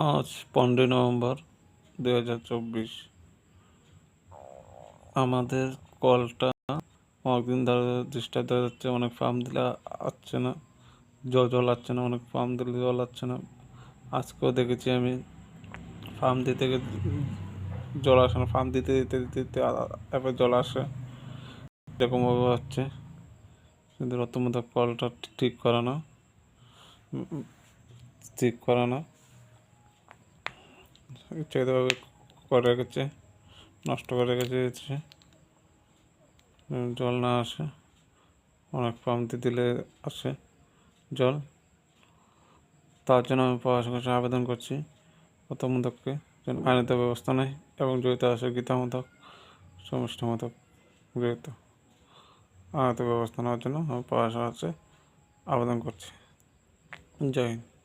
আজ 15 নভেম্বর 2024। আমাদের কলটা অনেকদিন ধরে ডিস্টার্ব হয়ে যাচ্ছে। অনেক ফার্ম দিলে আসছে না, জল আসছে না, অনেক ফার্ম দিলে জল আসছে না। আজকেও দেখেছি আমি ফার্ম দিতে জল আসে না, ফার্ম দিতে দিতে দিতে দিতে এবার জল আসে, এরকমভাবে হচ্ছে। কিন্তু প্রথমত কলটা ঠিক করে না, ইচ্ছাকৃতভাবে করে রেখেছে, নষ্ট করে রেখেছে। জল না আসে, অনেক পাম্প দিলে আসে জল। তার জন্য আমি প্রশাসনের কাছে আবেদন করছি প্রথমতকে যেন আইনত ব্যবস্থা নেয় এবং জড়িত আসে গীতামূলক সমষ্টিমূলক জড়িত আইনত ব্যবস্থা নেওয়ার জন্য আমি প্রশাসনের কাছে আবেদন করছি। জয় হিন্দ।